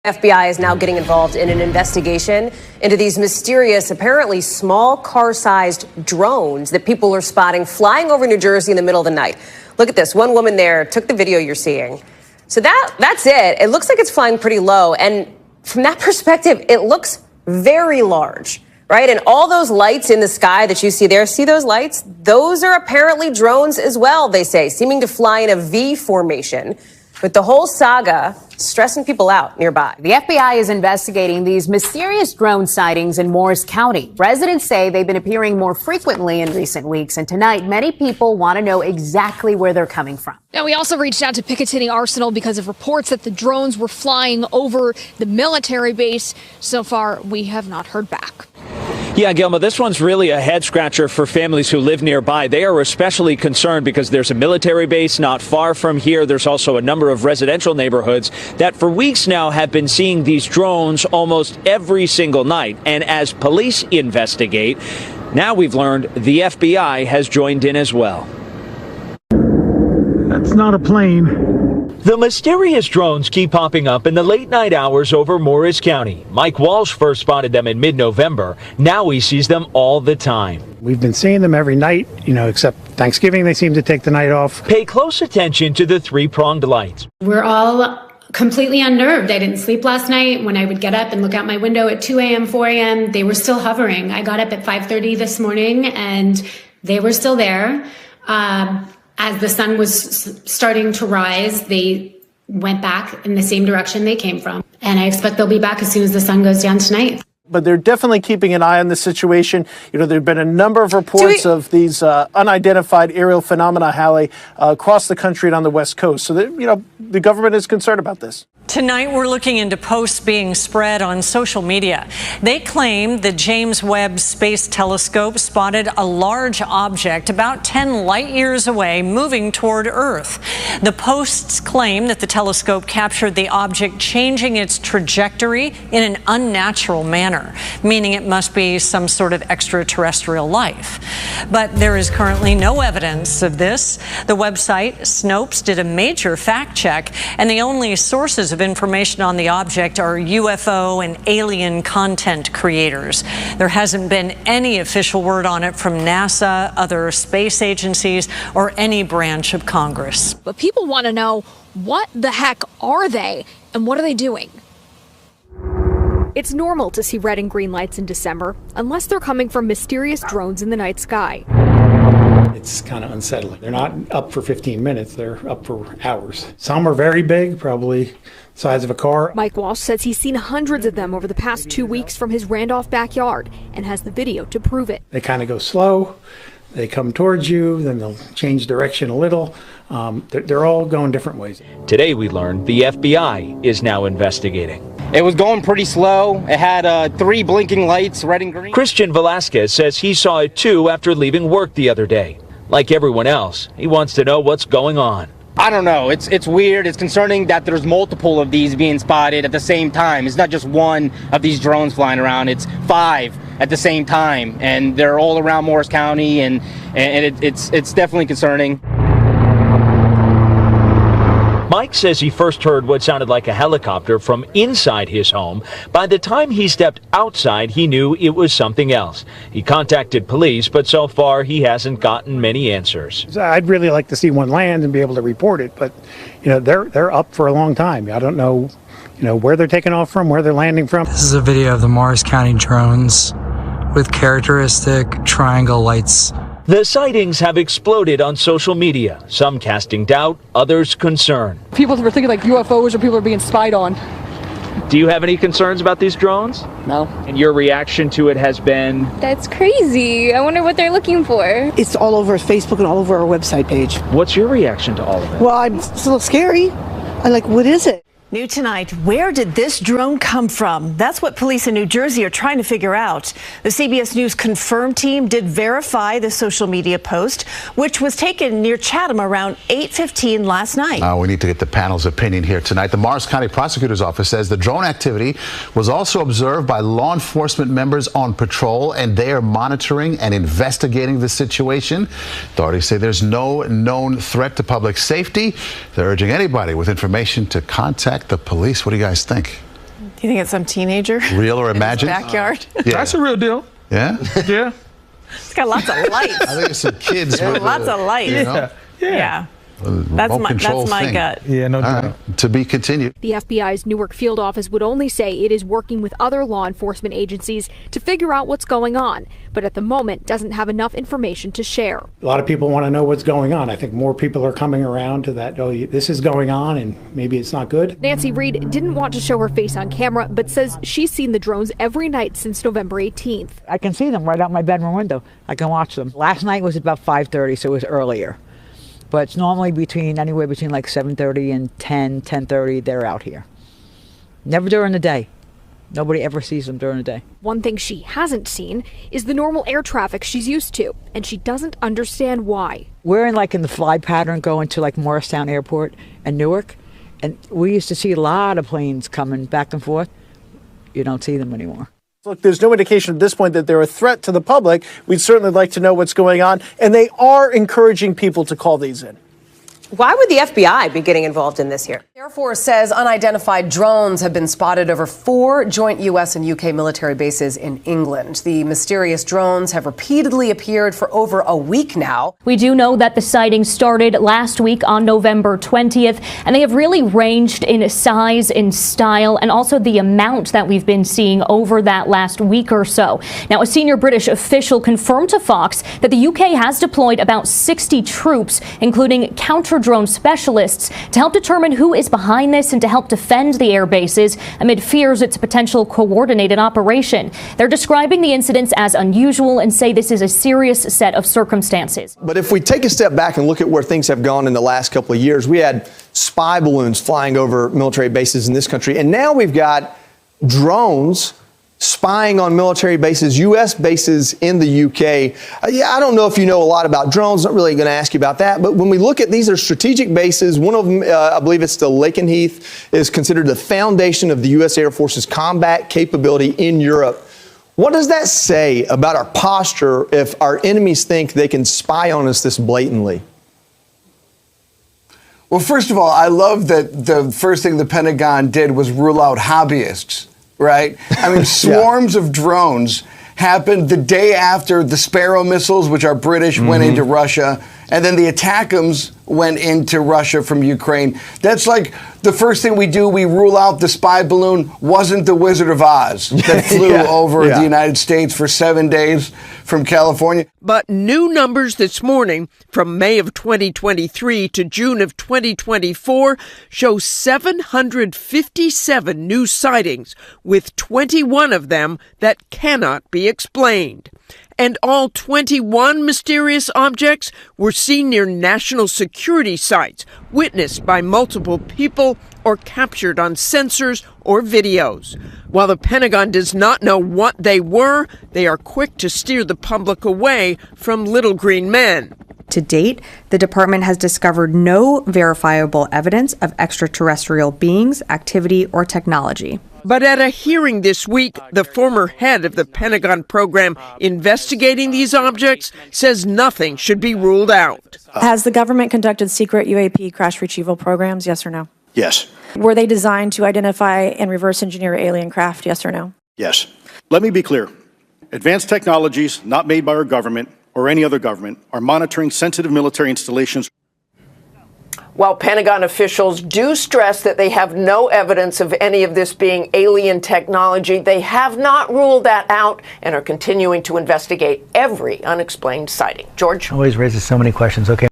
FBI is now getting involved in an investigation into these mysterious, apparently small car-sized drones that people are spotting flying over New Jersey in the middle of the night. Look at this. One woman there took the video you're seeing. So that's it. It looks like it's flying pretty low. And from that perspective, it looks very large, right? And all those lights in the sky that you see there, see those lights? Those are apparently drones as well, they say, seeming to fly in a V formation. With the whole saga stressing people out nearby. The FBI is investigating these mysterious drone sightings in Morris County. Residents say they've been appearing more frequently in recent weeks, and tonight many people want to know exactly where they're coming from. Now, we also reached out to Picatinny Arsenal because of reports that the drones were flying over the military base. So far, we have not heard back. Yeah, Gilma, this one's really a head scratcher for families who live nearby. They are especially concerned because there's a military base not far from here. There's also a number of residential neighborhoods that for weeks now have been seeing these drones almost every single night. And as police investigate, now we've learned the FBI has joined in as well. That's not a plane. The mysterious drones keep popping up in the late night hours over Morris County. Mike Walsh first spotted them in mid-November. Now he sees them all the time. We've been seeing them every night, except Thanksgiving they seem to take the night off. Pay close attention to the three-pronged lights. We're all completely unnerved. I didn't sleep last night. When I would get up and look out my window at 2 a.m., 4 a.m., they were still hovering. I got up at 5:30 this morning and they were still there. As the sun was starting to rise, they went back in the same direction they came from. And I expect they'll be back as soon as the sun goes down tonight. But they're definitely keeping an eye on the situation. There have been a number of reports of these unidentified aerial phenomena, Hallie, across the country and on the West Coast. So, the government is concerned about this. Tonight, we're looking into posts being spread on social media. They claim the James Webb Space Telescope spotted a large object about 10 light years away moving toward Earth. The posts claim that the telescope captured the object changing its trajectory in an unnatural manner, meaning it must be some sort of extraterrestrial life. But there is currently no evidence of this. The website Snopes did a major fact check, and the only sources of information on the object are UFO and alien content creators. There hasn't been any official word on it from NASA, other space agencies, or any branch of Congress. But people want to know, what the heck are they and what are they doing? It's normal to see red and green lights in December, unless they're coming from mysterious drones in the night sky. It's kind of unsettling. They're not up for 15 minutes, they're up for hours. Some are very big, probably the size of a car. Mike Walsh says he's seen hundreds of them over the past 2 weeks from his Randolph backyard and has the video to prove it. They kind of go slow, they come towards you, then they'll change direction a little. They're all going different ways. Today we learned the FBI is now investigating. It was going pretty slow. It had 3 blinking lights, red and green. Christian Velasquez says he saw it too after leaving work the other day. Like everyone else, he wants to know what's going on. I don't know. It's weird. It's concerning that there's multiple of these being spotted at the same time. It's not just one of these drones flying around. It's 5 at the same time, and they're all around Morris County, and it's definitely concerning. Mike says he first heard what sounded like a helicopter from inside his home. By the time he stepped outside, he knew it was something else. He contacted police, but so far he hasn't gotten many answers. I'd really like to see one land and be able to report it, but they're up for a long time. I don't know, where they're taking off from, where they're landing from. This is a video of the Morris County drones with characteristic triangle lights. The sightings have exploded on social media, some casting doubt, others concern. People were thinking like UFOs or people are being spied on. Do you have any concerns about these drones? No. And your reaction to it has been? That's crazy. I wonder what they're looking for. It's all over Facebook and all over our website page. What's your reaction to all of it? Well, it's a little scary. I'm like, what is it? New tonight, where did this drone come from? That's what police in New Jersey are trying to figure out. The CBS News Confirm team did verify the social media post, which was taken near Chatham around 8:15 last night. We need to get the panel's opinion here tonight. The Morris County Prosecutor's Office says the drone activity was also observed by law enforcement members on patrol, and they are monitoring and investigating the situation. Authorities say there's no known threat to public safety. They're urging anybody with information to contact the police. What do you guys think? Do you think it's some teenager? Real or imagined? Backyard? Yeah. That's a real deal. Yeah? Yeah. It's got lots of lights. I think it's some kids. with Lots of lights. You know, Yeah. That's my gut. Yeah, no doubt. right. To be continued. The FBI's Newark field office would only say it is working with other law enforcement agencies to figure out what's going on, but at the moment doesn't have enough information to share. A lot of people want to know what's going on. I think more people are coming around to that, oh, this is going on and maybe it's not good. Nancy Reed didn't want to show her face on camera, but says she's seen the drones every night since November 18th. I can see them right out my bedroom window. I can watch them. Last night was about 5:30, so it was earlier. But it's normally anywhere between like 7:30 and 10:30, they're out here. Never during the day. Nobody ever sees them during the day. One thing she hasn't seen is the normal air traffic she's used to, and she doesn't understand why. We're in the fly pattern going to like Morristown Airport and Newark, and we used to see a lot of planes coming back and forth. You don't see them anymore. Look, there's no indication at this point that they're a threat to the public. We'd certainly like to know what's going on, and they are encouraging people to call these in. Why would the FBI be getting involved in this here? Air Force says unidentified drones have been spotted over 4 joint U.S. and U.K. military bases in England. The mysterious drones have repeatedly appeared for over a week now. We do know that the sightings started last week on November 20th, and they have really ranged in size, in style, and also the amount that we've been seeing over that last week or so. Now, a senior British official confirmed to Fox that the UK has deployed about 60 troops, including counter-drone specialists, to help determine who is behind this and to help defend the air bases amid fears it's a potential coordinated operation. They're describing the incidents as unusual and say this is a serious set of circumstances. But if we take a step back and look at where things have gone in the last couple of years, we had spy balloons flying over military bases in this country, and now we've got drones spying on military bases, U.S. bases in the UK. I don't know if you know a lot about drones. Not really going to ask you about that. But when we look at these are strategic bases. One of them, I believe it's the Lakenheath, is considered the foundation of the U.S. Air Force's combat capability in Europe. What does that say about our posture if our enemies think they can spy on us this blatantly? Well, first of all, I love that the first thing the Pentagon did was rule out hobbyists. Right? I mean, swarms of drones happened the day after the Sparrow missiles, which are British, went into Russia, and then the ATACMS went into Russia from Ukraine. That's like the first thing we do. We rule out the spy balloon wasn't the Wizard of Oz that flew over the United States for 7 days from California. But new numbers this morning from May of 2023 to June of 2024 show 757 new sightings, with 21 of them that cannot be explained. And all 21 mysterious objects were seen near national security sites, witnessed by multiple people or captured on sensors or videos. While the Pentagon does not know what they were, they are quick to steer the public away from little green men. To date, the department has discovered no verifiable evidence of extraterrestrial beings, activity, or technology. But at a hearing this week, the former head of the Pentagon program investigating these objects says nothing should be ruled out. Has the government conducted secret UAP crash retrieval programs, yes or no? Yes. Were they designed to identify and reverse engineer alien craft, yes or no? Yes. Let me be clear. Advanced technologies not made by our government or any other government are monitoring sensitive military installations. While Pentagon officials do stress that they have no evidence of any of this being alien technology, they have not ruled that out and are continuing to investigate every unexplained sighting. George? Always raises so many questions. Okay.